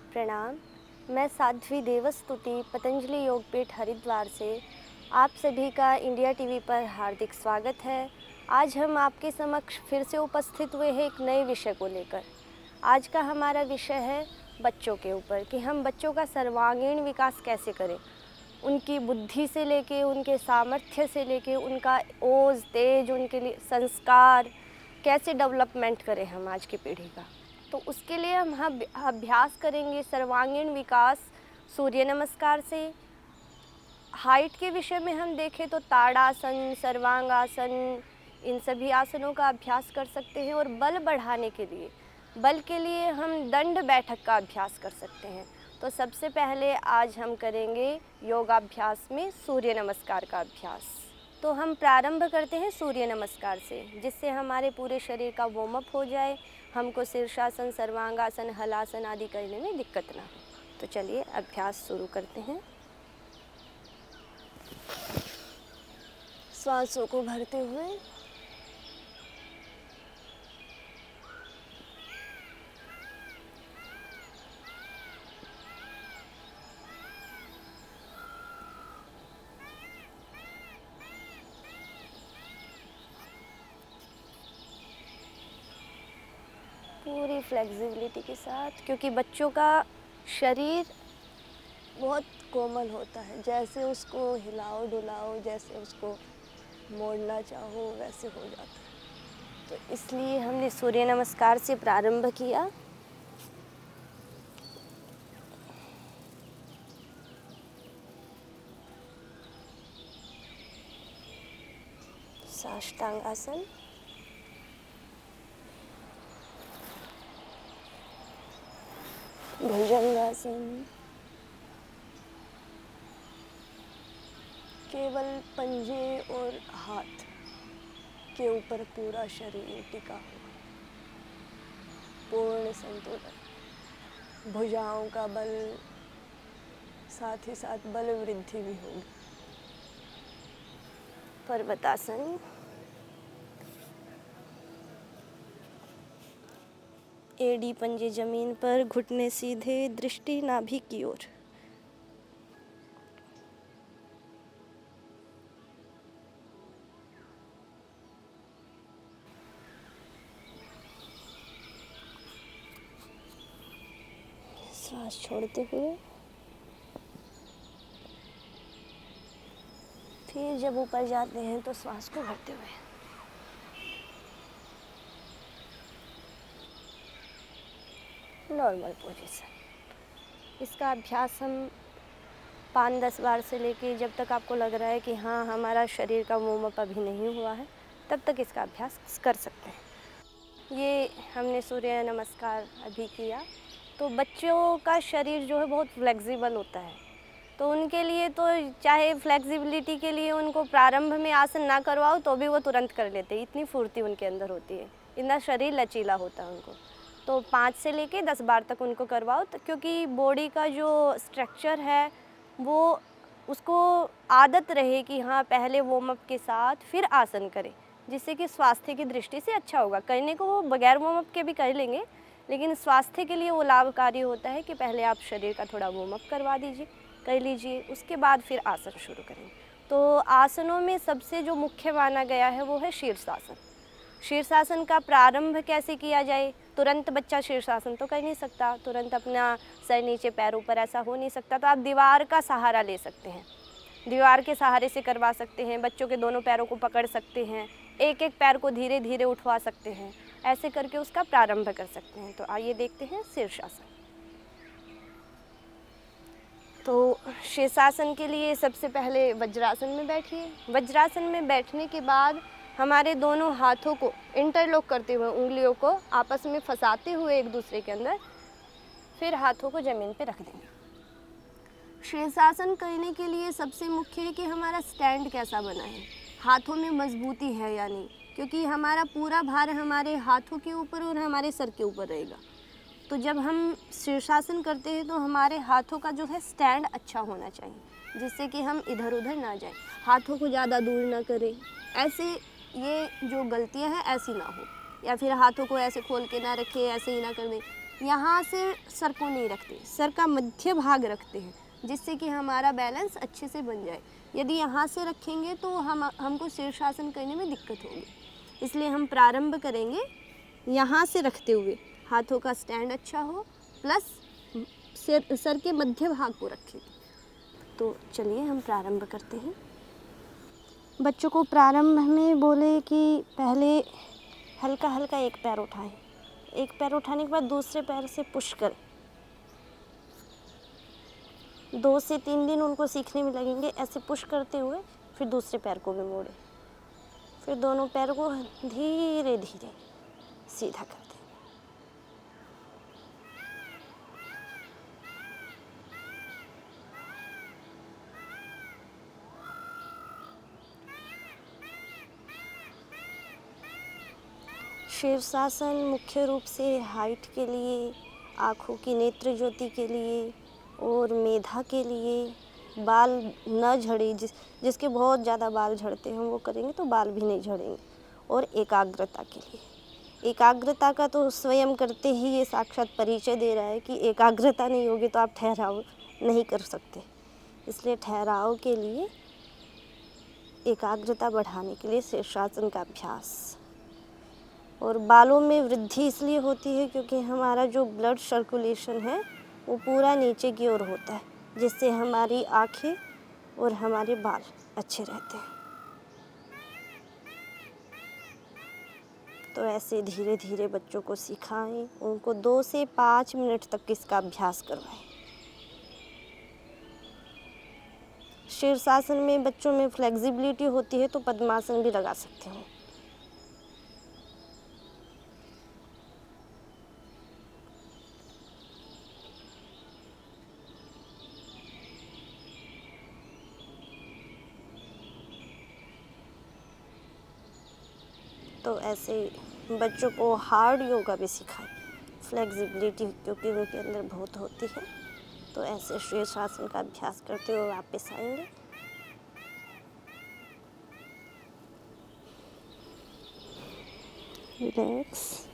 प्रणाम। मैं साध्वी देवस्तुति पतंजलि योगपीठ हरिद्वार से आप सभी का इंडिया टीवी पर हार्दिक स्वागत है। आज हम आपके समक्ष फिर से उपस्थित हुए हैं एक नए विषय को लेकर। आज का हमारा विषय है बच्चों के ऊपर कि हम बच्चों का सर्वांगीण विकास कैसे करें। उनकी बुद्धि से लेके उनके सामर्थ्य से लेके उनका ओज तेज उनके लिए संस्कार कैसे डेवलपमेंट करें हम आज की पीढ़ी का। तो उसके लिए हम अभ्यास करेंगे सर्वांगीण विकास सूर्य नमस्कार से। हाइट के विषय में हम देखें तो ताड़ासन, सर्वांगासन, इन सभी आसनों का अभ्यास कर सकते हैं। और बल बढ़ाने के लिए हम दंड बैठक का अभ्यास कर सकते हैं। तो सबसे पहले आज हम करेंगे योगाभ्यास में सूर्य नमस्कार का अभ्यास। तो हम प्रारंभ करते हैं सूर्य नमस्कार से, जिससे हमारे पूरे शरीर का वार्म अप हो जाए, हमको शीर्षासन, सर्वांगासन, हलासन आदि करने में दिक्कत ना हो। तो चलिए अभ्यास शुरू करते हैं। श्वासों को भरते हुए पूरी फ्लेक्सिबिलिटी के साथ, क्योंकि बच्चों का शरीर बहुत कोमल होता है। जैसे उसको हिलाओ डुलाओ, जैसे उसको मोड़ना चाहो वैसे हो जाता है। तो इसलिए हमने सूर्य नमस्कार से प्रारंभ किया। साष्टांग आसन, भुजंगासन, केवल पंजे और हाथ के ऊपर पूरा शरीर टिका हुआ, पूर्ण संतुलन। भुजाओं का बल, साथ ही साथ बल वृद्धि भी होगी। पर्वतासन, एड़ी पंजे जमीन पर, घुटने सीधे, दृष्टि नाभि की ओर। सांस छोड़ते हुए फिर जब ऊपर जाते हैं तो सांस को भरते हुए। Normal position. इसका अभ्यास हम 5-10 बार से लेके जब तक आपको लग रहा है कि हाँ हमारा शरीर का वार्म अप अभी नहीं हुआ है, तब तक इसका अभ्यास कर सकते हैं। ये हमने सूर्य नमस्कार अभी किया। तो बच्चों का शरीर जो है बहुत फ्लेक्सिबल होता है, तो उनके लिए तो चाहे फ्लेक्सिबिलिटी के लिए उनको प्रारंभ में आसन ना करवाओ तो भी वो तुरंत कर लेते हैं। इतनी फुर्ती उनके अंदर होती है, इतना शरीर लचीला होता है उनको। तो 5 से लेके 10 बार तक उनको करवाओ, तो क्योंकि बॉडी का जो स्ट्रक्चर है वो उसको आदत रहे कि हाँ पहले वार्म अप के साथ फिर आसन करें, जिससे कि स्वास्थ्य की दृष्टि से अच्छा होगा। करने को वो बगैर वार्म अप के भी कर लेंगे, लेकिन स्वास्थ्य के लिए वो लाभकारी होता है कि पहले आप शरीर का थोड़ा वार्म अप करवा दीजिए, कर लीजिए, उसके बाद फिर आसन शुरू करें। तो आसनों में सबसे जो मुख्य माना गया है वो है शीर्षासन। शीर्षासन का प्रारंभ कैसे किया जाए? तुरंत बच्चा शीर्षासन तो कर नहीं सकता, तुरंत अपना सर नीचे पैर ऊपर ऐसा हो नहीं सकता, तो आप दीवार का सहारा ले सकते हैं। दीवार के सहारे से करवा सकते हैं। बच्चों के दोनों पैरों को पकड़ सकते हैं, एक एक पैर को धीरे धीरे उठवा सकते हैं, ऐसे करके उसका प्रारंभ कर सकते हैं। तो आइए देखते हैं शीर्षासन। तो शीर्षासन के लिए सबसे पहले वज्रासन में बैठिए। वज्रासन में बैठने के बाद हमारे दोनों हाथों को इंटरलॉक करते हुए, उंगलियों को आपस में फंसाते हुए एक दूसरे के अंदर, फिर हाथों को ज़मीन पे रख देंगे। शीर्षासन करने के लिए सबसे मुख्य है कि हमारा स्टैंड कैसा बना है, हाथों में मजबूती है या नहीं, क्योंकि हमारा पूरा भार हमारे हाथों के ऊपर और हमारे सर के ऊपर रहेगा। तो जब हम शीर्षासन करते हैं तो हमारे हाथों का जो है स्टैंड अच्छा होना चाहिए, जिससे कि हम इधर उधर ना जाएं, हाथों को ज़्यादा दूर ना करें। ऐसे ये जो गलतियां हैं ऐसी ना हो, या फिर हाथों को ऐसे खोल के ना रखें, ऐसे ही ना कर दें। यहाँ से सर को नहीं रखते, सर का मध्य भाग रखते हैं, जिससे कि हमारा बैलेंस अच्छे से बन जाए। यदि यहाँ से रखेंगे तो हमको शीर्षासन करने में दिक्कत होगी। इसलिए हम प्रारंभ करेंगे यहाँ से रखते हुए, हाथों का स्टैंड अच्छा हो, प्लस सर के मध्य भाग को रखें। तो चलिए हम प्रारंभ करते हैं। बच्चों को प्रारंभ में बोले कि पहले हल्का हल्का एक पैर उठाएं। एक पैर उठाने के बाद दूसरे पैर से पुश करें। 2 से 3 दिन उनको सीखने में लगेंगे ऐसे पुश करते हुए, फिर दूसरे पैर को भी मोड़ें, फिर दोनों पैर को धीरे धीरे सीधा कर दें। शीर्षासन मुख्य रूप से हाइट के लिए, आँखों की नेत्र ज्योति के लिए और मेधा के लिए, बाल न झड़े, जिसके बहुत ज़्यादा बाल झड़ते हैं वो करेंगे तो बाल भी नहीं झड़ेंगे, और एकाग्रता के लिए। एकाग्रता का तो स्वयं करते ही ये साक्षात परिचय दे रहा है कि एकाग्रता नहीं होगी तो आप ठहराव नहीं कर सकते। इसलिए ठहराव के लिए, एकाग्रता बढ़ाने के लिए शीर्षासन का अभ्यास। और बालों में वृद्धि इसलिए होती है क्योंकि हमारा जो ब्लड सर्कुलेशन है वो पूरा नीचे की ओर होता है, जिससे हमारी आँखें और हमारे बाल अच्छे रहते हैं। तो ऐसे धीरे धीरे बच्चों को सिखाएं, उनको 2 से 5 मिनट तक इसका अभ्यास करवाएं। शीर्षासन में बच्चों में फ्लेक्सिबिलिटी होती है तो पद्मासन भी लगा सकते हो। तो ऐसे बच्चों को हार्ड योगा भी सिखाएं, फ्लेक्सिबिलिटी क्योंकि उनके अंदर बहुत होती है। तो ऐसे शीर्षासन का अभ्यास करते हुए वापस आएंगे। रिलैक्स।